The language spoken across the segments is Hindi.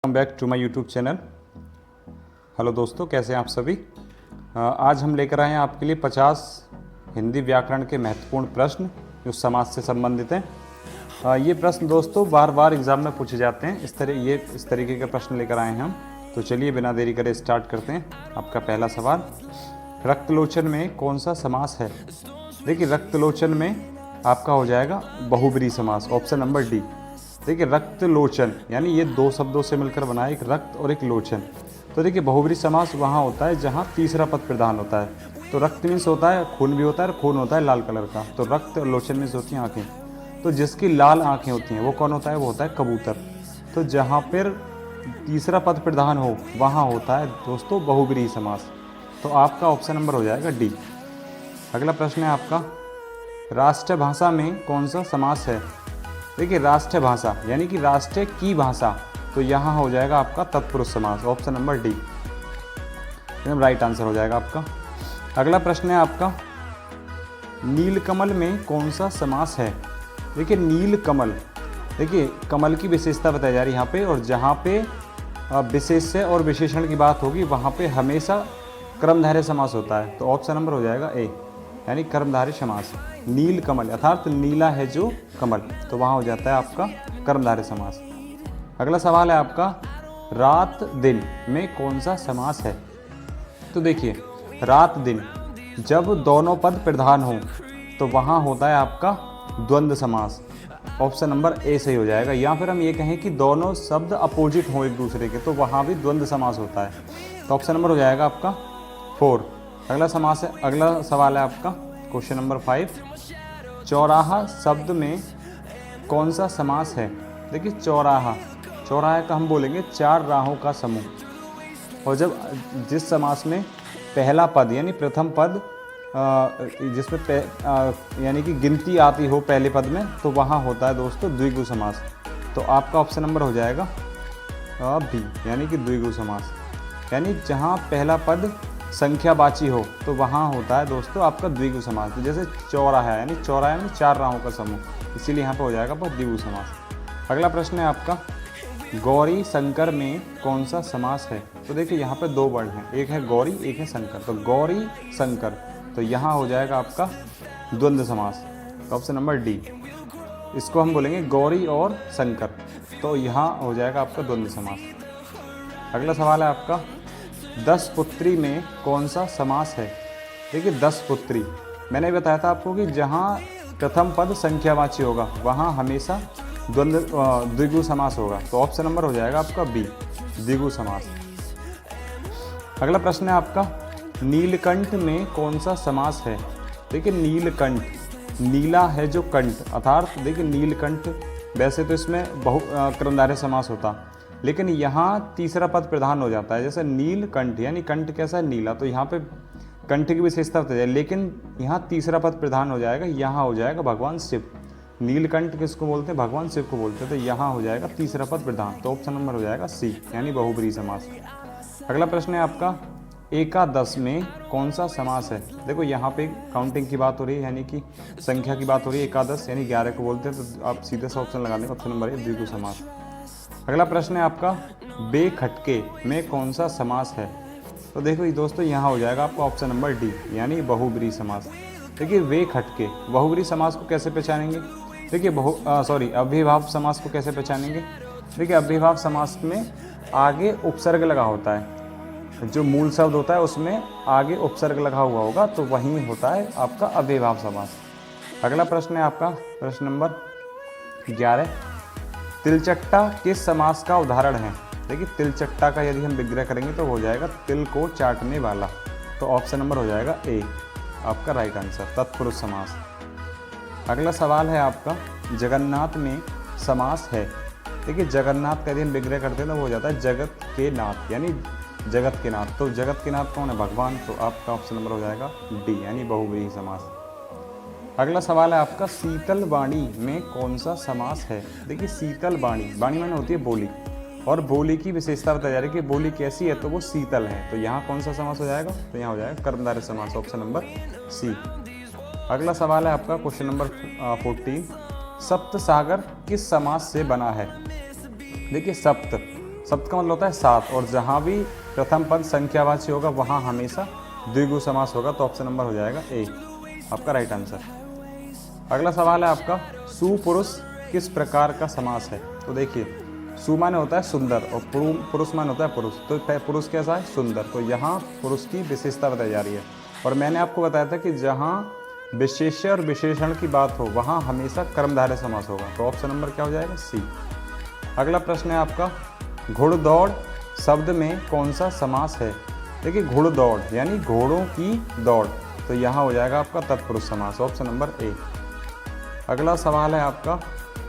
Welcome back to my YouTube channel. Hello दोस्तों, कैसे हैं आप सभी। आज हम लेकर आए हैं आपके लिए 50 हिंदी व्याकरण के महत्वपूर्ण प्रश्न जो समाज से संबंधित हैं। ये प्रश्न दोस्तों बार बार एग्जाम में पूछे जाते हैं। इस तरीके के प्रश्न लेकर आए हैं हम। तो चलिए बिना देरी करे स्टार्ट करते हैं। आपका पहला सवाल, रक्तलोचन में कौन सा समास है। देखिए, रक्तलोचन में आपका हो जाएगा बहुब्रीहि समास, ऑप्शन नंबर डी। देखिए, रक्तलोचन यानी ये दो शब्दों से मिलकर बना है, एक रक्त और एक लोचन। तो देखिए, बहुब्रीहि समास वहाँ होता है जहाँ तीसरा पद प्रधान होता है। तो रक्त मीन्स होता है खून भी होता है, और खून होता है लाल कलर का। तो रक्त और लोचन मीन्स होती हैं आँखें। तो जिसकी लाल आँखें होती हैं वो कौन होता है, वो होता है कबूतर। तो जहाँ पर तीसरा पद प्रधान हो वहाँ होता है दोस्तों बहुब्रीहि समास। तो आपका ऑप्शन नंबर हो जाएगा डी। अगला प्रश्न है आपका, राष्ट्रभाषा में कौन सा समास है। देखिए, राष्ट्रभाषा यानी कि राष्ट्र की भाषा, तो यहाँ हो जाएगा आपका तत्पुरुष समास, ऑप्शन नंबर डी एकदम राइट आंसर हो जाएगा आपका। अगला प्रश्न है आपका, नीलकमल में कौन सा समास है। देखिए, नीलकमल, देखिए कमल की विशेषता बताई जा रही है यहाँ पे, और जहाँ पे विशेष्य और विशेषण की बात होगी वहाँ पे हमेशा कर्मधारय समास होता है। तो ऑप्शन नंबर हो जाएगा ए यानी कर्मधारय समास। नील कमल अर्थात नीला है जो कमल, तो वहाँ हो जाता है आपका कर्मधारय समास। अगला सवाल है आपका, रात दिन में कौन सा समास है। तो देखिए, रात दिन जब दोनों पद प्रधान हो तो वहाँ होता है आपका द्वंद्व समास, ऑप्शन नंबर ए सही हो जाएगा। या फिर हम ये कहें कि दोनों शब्द अपोजिट हों एक दूसरे के, तो वहाँ भी द्वंद्व समास होता है। तो ऑप्शन नंबर हो जाएगा आपका 4। अगला सवाल है आपका, क्वेश्चन नंबर 5, चौराहा शब्द में कौन सा समास है। देखिए, चौराहा का हम बोलेंगे चार राहों का समूह। और जब जिस समास में पहला पद यानी प्रथम पद जिसमें यानी कि गिनती आती हो पहले पद में, तो वहाँ होता है दोस्तों द्विगु समास। तो आपका ऑप्शन नंबर हो जाएगा बी यानी कि द्विगु समास। यानी जहाँ पहला पद संख्यावाची हो तो वहाँ होता है दोस्तों आपका द्विगु समास। तो जैसे चौराहा यानी चार राहों का समूह, इसीलिए यहाँ पे हो जाएगा द्विगु समास। अगला प्रश्न है आपका, गौरी शंकर में कौन सा समास है। तो देखिए, यहाँ पे दो वर्ड हैं, एक है गौरी एक है शंकर। तो गौरी शंकर, तो यहाँ हो जाएगा आपका द्वंद्व समास, ऑप्शन नंबर डी। इसको हम बोलेंगे गौरी और शंकर, तो यहाँ हो जाएगा आपका द्वंद्व समास। अगला सवाल है आपका, 10 पुत्री में कौन सा समास है। देखिए, 10 पुत्री मैंने बताया था आपको कि जहाँ प्रथम पद संख्यावाची होगा वहाँ हमेशा द्विगु समास होगा। तो ऑप्शन नंबर हो जाएगा आपका बी द्विगु समास। अगला प्रश्न है आपका, नीलकंठ में कौन सा समास है। देखिए, नीलकंठ, नीला है जो कंठ अर्थात देखिए नीलकंठ, वैसे तो इसमें कर्मधारय समास होता, लेकिन यहाँ तीसरा पद प्रधान हो जाता है। जैसे नीलकंठ यानी कंठ कैसा है, नीला, तो यहाँ पे कंठ की विशेषता होती है, लेकिन यहाँ तीसरा पद प्रधान हो जाएगा, यहाँ हो जाएगा भगवान शिव। नीलकंठ किसको बोलते हैं, भगवान शिव को बोलते हैं। तो यहाँ हो जाएगा तीसरा पद प्रधान, तो ऑप्शन नंबर हो जाएगा सी यानी बहुब्रीहि समास। अगला प्रश्न है आपका, एकादश में कौन सा समास है। देखो, यहाँ पे काउंटिंग की बात हो रही है यानी कि संख्या की बात हो रही है। एकादश यानी 11 को बोलते हैं, तो आप सीधे सा ऑप्शन लगा देंगे, ऑप्शन नंबर ए द्विगु समास। अगला प्रश्न है आपका, बेखटके में कौन सा समास है। तो देखो दोस्तों, यहाँ हो जाएगा आपका ऑप्शन नंबर डी यानी बहुब्रीहि समास। देखिए, बेखटके बहुब्रीहि समास को कैसे पहचानेंगे। देखिए, अव्ययीभाव समास को कैसे पहचानेंगे। देखिए, अव्ययीभाव समास में आगे उपसर्ग लगा होता है, जो मूल शब्द होता है उसमें आगे उपसर्ग लगा हुआ होगा, तो वहीं होता है आपका अव्ययीभाव समास। अगला प्रश्न है आपका, प्रश्न नंबर 11, तिलचट्टा किस समास का उदाहरण है। देखिए, तिलचट्टा का यदि हम विग्रह करेंगे तो हो जाएगा तिल को चाटने वाला। तो ऑप्शन नंबर हो जाएगा ए आपका राइट आंसर, तत्पुरुष समास। अगला सवाल है आपका, जगन्नाथ में समास है। देखिए, जगन्नाथ का यदि हम विग्रह करते हैं तो हो जाता है जगत के नाथ यानी जगत के नाथ। तो जगत के नाथ कौन है, भगवान। तो आपका ऑप्शन नंबर हो जाएगा डी यानी बहुब्रीहि समास। अगला सवाल है आपका, शीतल वाणी में कौन सा समास है। देखिए, शीतल वाणी माने होती है बोली, और बोली की विशेषता बताई जा रही है कि बोली कैसी है, तो वो शीतल है। तो यहाँ कौन सा समास हो जाएगा, तो यहाँ हो जाएगा कर्मधारय समास, ऑप्शन नंबर सी। अगला सवाल है आपका, क्वेश्चन नंबर 14, सप्त सागर किस समास से बना है। देखिए, सप्त सप्त का मतलब होता है 7, और जहाँ भी प्रथम पद संख्यावाची होगा वहाँ हमेशा द्विगु समास होगा। तो ऑप्शन नंबर हो जाएगा ए आपका राइट आंसर। अगला सवाल है आपका, सुपुरुष किस प्रकार का समास है? तो देखिए, सु माने होता है सुंदर और पुरुष माने होता है पुरुष। तो पुरुष कैसा है? सुंदर। तो यहाँ पुरुष की विशेषता बताई जा रही है, और मैंने आपको बताया था कि जहाँ विशेष्य और विशेषण की बात हो वहाँ हमेशा कर्मधारय समास होगा। तो ऑप्शन नंबर क्या हो जाएगा? सी। अगला प्रश्न है आपका, घुड़दौड़ शब्द में कौन सा समास है? देखिए, घुड़दौड़ यानी घोड़ों की दौड़, तो यहाँ हो जाएगा आपका तत्पुरुष समास, ऑप्शन नंबर ए। अगला सवाल है आपका,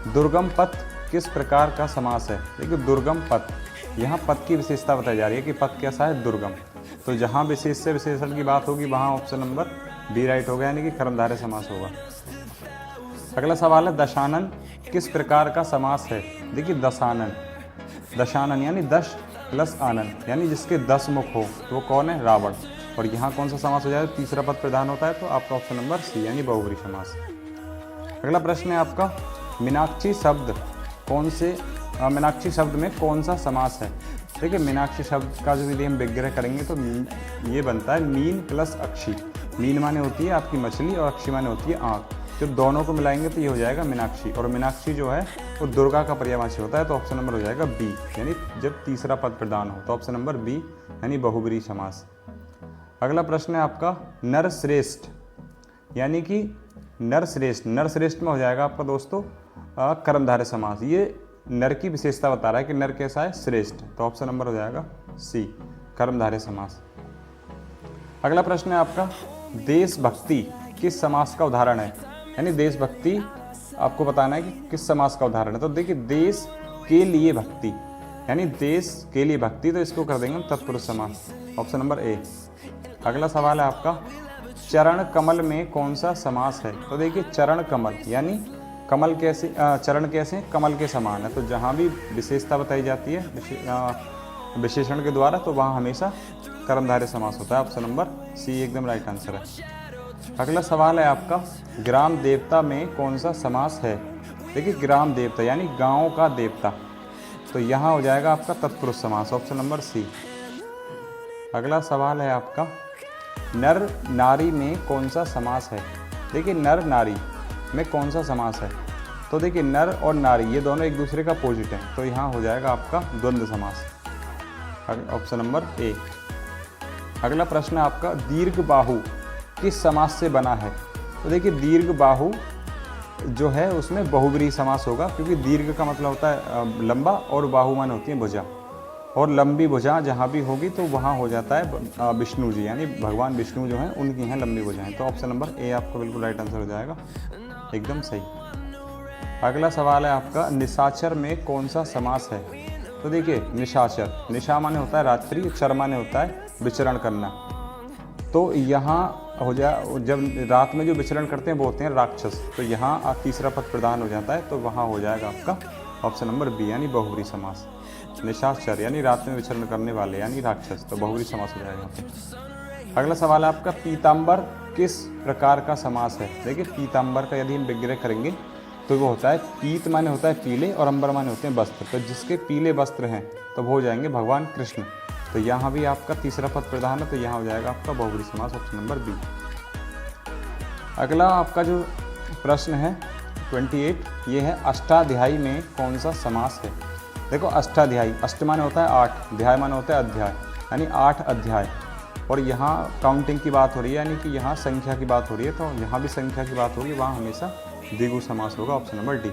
दुर्गम पथ किस प्रकार का समास है? देखिए, दुर्गम पथ, यहाँ पथ की विशेषता बताई जा रही है कि पथ कैसा है? दुर्गम। तो जहाँ विशेष से विशेषण की बात होगी वहाँ ऑप्शन नंबर बी राइट होगा, यानी कि कर्मधारय समास होगा। अगला सवाल है, दशानन किस प्रकार का समास है? देखिए, दशानन यानी 10 प्लस आनन, यानी जिसके 10 मुख हो तो वो कौन है? रावण। और यहाँ कौन सा समास हो जाएगा? तीसरा पद प्रधान होता है, तो आपका ऑप्शन नंबर सी यानी बहुब्रीहि समास। अगला प्रश्न है आपका, मीनाक्षी शब्द में कौन सा समास है? देखिए, मीनाक्षी शब्द का जो यदि हम विग्रह करेंगे तो ये बनता है मीन प्लस अक्षी। मीन माने होती है आपकी मछली और अक्षी माने होती है आँख। जब दोनों को मिलाएंगे तो ये हो जाएगा मीनाक्षी, और मीनाक्षी जो है वो दुर्गा का पर्यायवाची होता है। तो ऑप्शन नंबर हो जाएगा बी, यानी जब तीसरा पद प्रधान हो। तो ऑप्शन नंबर बी यानी बहुब्रीहि समास। अगला प्रश्न है आपका, नरश्रेष्ठ यानी कि नरश्रेष्ठ में हो जाएगा आपका दोस्तों कर्मधारय समास। ये नर की विशेषता बता रहा है कि नर कैसा है? श्रेष्ठ। तो ऑप्शन नंबर हो जाएगा सी कर्मधारय समास। अगला प्रश्न है आपका, देशभक्ति किस समास का उदाहरण है? यानी देशभक्ति आपको बताना है कि किस समास का उदाहरण है। तो देखिए, देश के लिए भक्ति यानी देश के लिए भक्ति, तो इसको कर देंगे तत्पुरुष समास, ऑप्शन नंबर ए। अगला सवाल है आपका, चरण कमल में कौन सा समास है? तो देखिए, चरण कमल यानी कमल कैसे, चरण कैसे? कमल के समान है। तो जहाँ भी विशेषता बताई जाती है विशेषण के द्वारा तो वहाँ हमेशा कर्मधारय समास होता है, ऑप्शन नंबर सी एकदम राइट आंसर है। अगला सवाल है आपका, ग्राम देवता में कौन सा समास है? देखिए, ग्राम देवता यानी गाँव का देवता, तो यहाँ हो जाएगा आपका तत्पुरुष समास, ऑप्शन नंबर सी। अगला सवाल है आपका, नर नारी में कौन सा समास है? देखिए, नर नारी में कौन सा समास है? तो देखिए, नर और नारी ये दोनों एक दूसरे का अपोजिट हैं, तो यहाँ हो जाएगा आपका द्वंद्व समास, ऑप्शन नंबर ए। अगला प्रश्न है आपका, दीर्घ बाहु किस समास से बना है? तो देखिए, दीर्घ बाहु जो है उसमें बहुब्रीहि समास होगा, क्योंकि दीर्घ का मतलब होता है लंबा और बाहु माने होती है भुजा, और लंबी भुजा जहाँ भी होगी तो वहाँ हो जाता है विष्णु जी, यानी भगवान विष्णु जो हैं उनकी हैं लंबी भुजाएं। तो ऑप्शन नंबर ए आपका बिल्कुल राइट आंसर हो जाएगा, एकदम सही। अगला सवाल है आपका, निशाचर में कौन सा समास है? तो देखिए, निशाचर, निशा माने होता है रात्रि, चर माने होता है विचरण करना। तो यहाँ हो जाए, जब रात में जो विचरण करते हैं वो होते हैं राक्षस, तो यहाँ तीसरा पद प्रधान हो जाता है, तो वहाँ हो जाएगा आपका ऑप्शन नंबर बी यानी बहुब्रीहि समास। निशाचर यानी रात में विचरण करने वाले यानी राक्षस, तो बहुब्रीहि समास हो जाएगा। अगला सवाल है आपका, पीताम्बर किस प्रकार का समास है? देखिए, पीताम्बर का यदि हम विग्रह करेंगे तो वो होता है, पीत माने होता है पीले और अंबर माने होते हैं वस्त्र, तो जिसके पीले वस्त्र हैं तो वो हो जाएंगे भगवान कृष्ण। तो यहाँ भी आपका तीसरा पद प्रधान है, तो यहाँ हो जाएगा आपका बहुब्रीहि समास, ऑप्शन नंबर बी। अगला आपका जो प्रश्न है 28, ये है, अष्टाध्यायी में कौन सा समास है? देखो, अष्टाध्यायी, अष्ट माने होता है 8, अध्याय माने होता है अध्याय, यानी 8 अध्याय, और यहाँ काउंटिंग की बात हो रही है, यानी कि यहाँ संख्या की बात हो रही है, तो यहाँ भी संख्या की बात होगी, वहाँ हमेशा द्विगु समास होगा, ऑप्शन नंबर डी।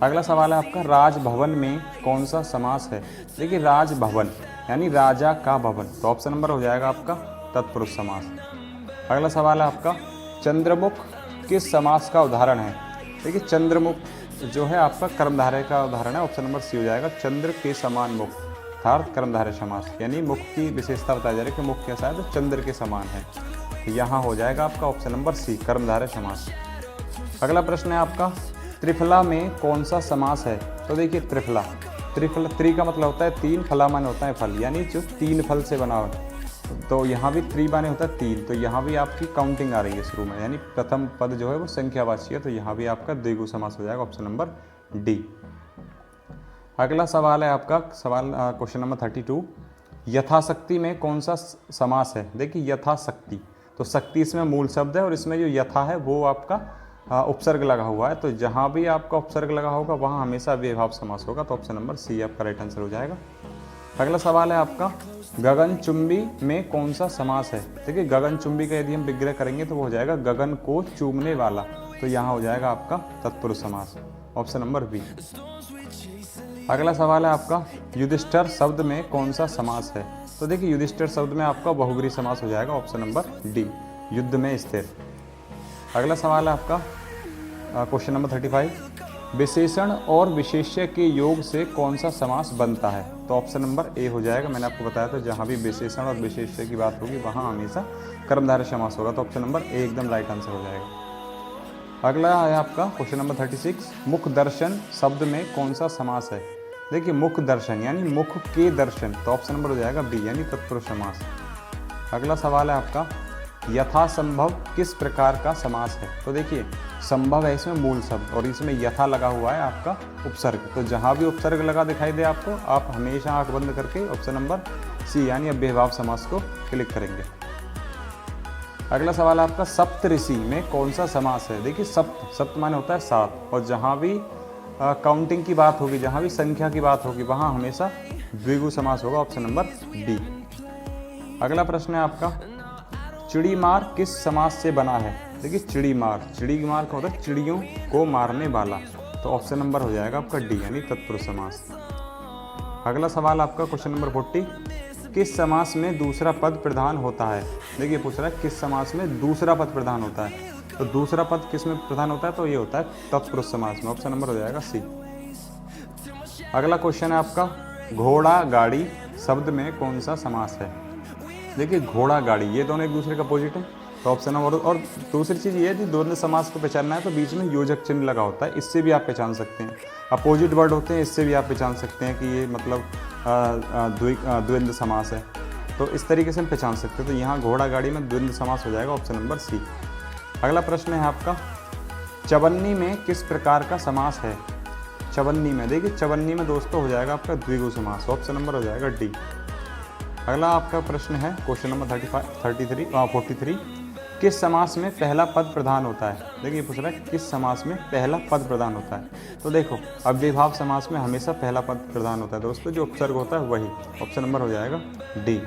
अगला सवाल है आपका, राजभवन में कौन सा समास है? देखिए, राजभवन यानी राजा का भवन, तो ऑप्शन नंबर हो जाएगा आपका तत्पुरुष समास। अगला सवाल है आपका, चंद्रमुख किस समास का उदाहरण है? देखिए, चंद्रमुख जो है आपका कर्मधारय का उदाहरण है, ऑप्शन नंबर सी हो जाएगा, चंद्र के समान मुख, अर्थात कर्मधारय समास, यानी मुख की विशेषता बताई जा रही है कि मुख कैसा है? तो चंद्र के समान है, तो यहाँ हो जाएगा आपका ऑप्शन नंबर सी कर्मधारय समास। अगला प्रश्न है आपका, त्रिफला में कौन सा समास है? तो देखिए, त्रिफला, त्रि का मतलब होता है 3, फला माने होता है फल, यानी जो 3 फल से बना हो, तो यहाँ भी त्रि माने होता है 3, तो यहाँ भी आपकी काउंटिंग आ रही है शुरू में, यानी प्रथम पद जो है वो संख्यावाची है, तो यहाँ भी आपका द्विगु समास हो जाएगा, ऑप्शन नंबर डी। अगला सवाल है आपका क्वेश्चन नंबर 32, यथाशक्ति में कौन सा समास है। देखिए यथाशक्ति, तो शक्ति इसमें मूल शब्द है और इसमें जो यथा है वो आपका उपसर्ग लगा हुआ है। तो जहाँ भी आपका उपसर्ग लगा होगा वहाँ हमेशा अव्ययभाव समास होगा। तो ऑप्शन नंबर सी आपका राइट आंसर हो जाएगा। अगला सवाल है आपका, गगनचुंबी में कौन सा समास है। देखिए गगनचुंबी का यदि हम विग्रह करेंगे तो वो हो जाएगा गगन को चूमने वाला। तो यहाँ हो जाएगा आपका तत्पुरुष समास, ऑप्शन नंबर बी। अगला सवाल है आपका, युधिष्ठिर शब्द में कौन सा समास है। तो देखिए युधिष्ठिर शब्द में आपका बहुब्रीहि समास हो जाएगा, ऑप्शन नंबर डी, युद्ध में स्थिर। अगला सवाल है आपका क्वेश्चन नंबर 35, विशेषण और विशेष्य के योग से कौन सा समास बनता है। तो ऑप्शन नंबर ए हो जाएगा। मैंने आपको बताया था जहाँ भी विशेषण और विशेष्य की बात होगी वहाँ हमेशा कर्मधारय समास होगा। तो ऑप्शन नंबर ए एकदम राइट आंसर हो जाएगा। अगला है आपका क्वेश्चन नंबर 36, मुख दर्शन शब्द में कौन सा समास है। देखिए मुख दर्शन यानी मुख के दर्शन, तो ऑप्शन नंबर हो जाएगा बी यानी तत्पुरुष समास। अगला सवाल है आपका, यथासंभव किस प्रकार का समास है। तो देखिए संभव है इसमें मूल शब्द और इसमें यथा लगा हुआ है आपका उपसर्ग। तो जहाँ भी उपसर्ग लगा दिखाई दे आपको, आप हमेशा आंख बंद करके ऑप्शन नंबर सी यानी अव्ययभाव समास को क्लिक करेंगे। अगला सवाल है आपका, सप्त ऋषि में कौन सा समास है। देखिए सप्त माने होता है 7 और जहाँ भी काउंटिंग की बात होगी, जहाँ भी संख्या की बात होगी वहाँ हमेशा द्विगु समास होगा, ऑप्शन नंबर डी। अगला प्रश्न है आपका, चिड़ीमार किस समास से बना है। देखिए चिड़ीमार का होता है चिड़ियों को मारने वाला। तो ऑप्शन नंबर हो जाएगा आपका डी यानी तत्पुरुष समास। अगला सवाल आपका क्वेश्चन नंबर 40, किस समास में दूसरा पद प्रधान होता है। देखिए पूछ रहा है किस समास में दूसरा पद प्रधान होता है। तो दूसरा पद किस में प्रधान होता है, तो ये होता है तत्पुरुष समास में, ऑप्शन नंबर हो जाएगा सी। अगला क्वेश्चन है आपका, घोड़ा गाड़ी शब्द में कौन सा समास है। देखिए घोड़ा गाड़ी ये दोनों एक दूसरे का अपोजिट है, तो ऑप्शन नंबर। और दूसरी चीज़ ये है कि द्वंद्व समास को पहचानना है तो बीच में योजक चिन्ह लगा होता है, इससे भी आप पहचान सकते हैं। अपोजिट वर्ड होते हैं, इससे भी आप पहचान सकते हैं कि ये मतलब द्वंद्व समास है। तो इस तरीके से हम पहचान सकते हैं। तो यहाँ घोड़ा गाड़ी में द्वंद्व समास हो जाएगा, ऑप्शन नंबर सी। अगला प्रश्न है आपका, चवन्नी में किस प्रकार का समास है। चवन्नी में, देखिए चवन्नी में दोस्तों हो जाएगा आपका द्विगु समास, ऑप्शन नंबर हो जाएगा डी। अगला आपका प्रश्न है क्वेश्चन नंबर 43, किस समास में पहला पद प्रधान होता है। देखिए पूछ रहा है किस समास में पहला पद प्रधान होता है। तो देखो अव्ययभाव समास में हमेशा पहला पद प्रधान होता है दोस्तों, जो उपसर्ग होता है वही, ऑप्शन नंबर हो जाएगा डी।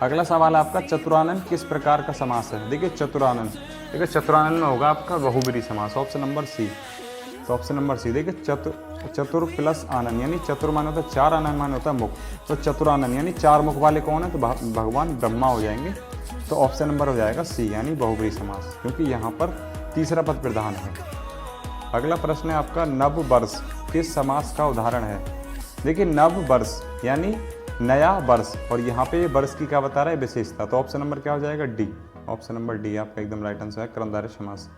अगला सवाल आपका, चतुरानन किस प्रकार का समास है। देखिए चतुरानन में होगा आपका बहुब्रीहि समास, ऑप्शन नंबर सी। तो ऑप्शन नंबर सी, देखिए चतुर प्लस आनन यानी चतुर मान होता है 4, आनन मान होता है मुख। तो चतुरानन यानी 4 मुख वाले कौन है, तो भगवान ब्रह्मा हो जाएंगे। तो ऑप्शन नंबर हो जाएगा सी यानी बहुब्रीहि समास, क्योंकि यहाँ पर तीसरा पद प्रधान है। अगला प्रश्न है आपका, नव वर्ष किस समास का उदाहरण है। देखिए नव वर्ष यानी नया वर्ष, और यहाँ पे वर्ष की क्या बता रहा है, विशेषता। तो ऑप्शन नंबर क्या हो जाएगा डी, ऑप्शन नंबर डी आपका एकदम राइट आंसर है, कर्मधारय समास।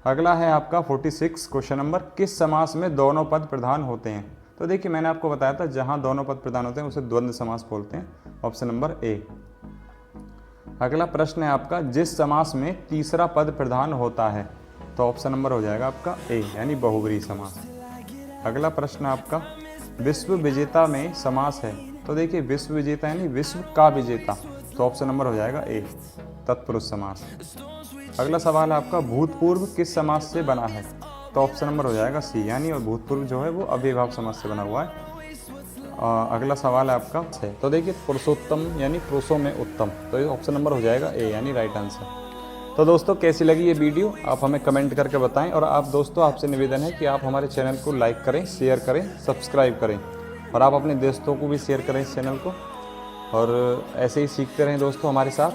अगला है आपका 46 क्वेश्चन नंबर, किस समास में दोनों पद प्रधान होते हैं। तो देखिए मैंने आपको बताया था जहाँ दोनों पद प्रधान होते हैं उसे द्वंद्व समास बोलते हैं, ऑप्शन नंबर ए। अगला प्रश्न है आपका, जिस समास में तीसरा पद प्रधान होता है। तो ऑप्शन नंबर हो जाएगा आपका ए यानी बहुब्रीहि समास। अगला प्रश्न आपका, विश्व विजेता में समास है। तो देखिए विश्व विजेता यानी विश्व का विजेता, तो ऑप्शन नंबर हो जाएगा ए तत्पुरुष समास। अगला सवाल है आपका, भूतपूर्व किस समास से बना है। तो ऑप्शन नंबर हो जाएगा सी यानी, और भूतपूर्व जो है वो अव्ययभाव समास से बना हुआ है। अगला सवाल है आपका, तो देखिए पुरुषोत्तम यानी पुरुषों में उत्तम, तो ये ऑप्शन नंबर हो जाएगा ए यानी राइट आंसर। तो दोस्तों कैसी लगी ये वीडियो आप हमें कमेंट करके बताएं, और आप दोस्तों आपसे निवेदन है कि आप हमारे चैनल को लाइक करें, शेयर करें, सब्सक्राइब करें, और आप अपने दोस्तों को भी शेयर करें इस चैनल को। और ऐसे ही सीखते रहें दोस्तों हमारे साथ।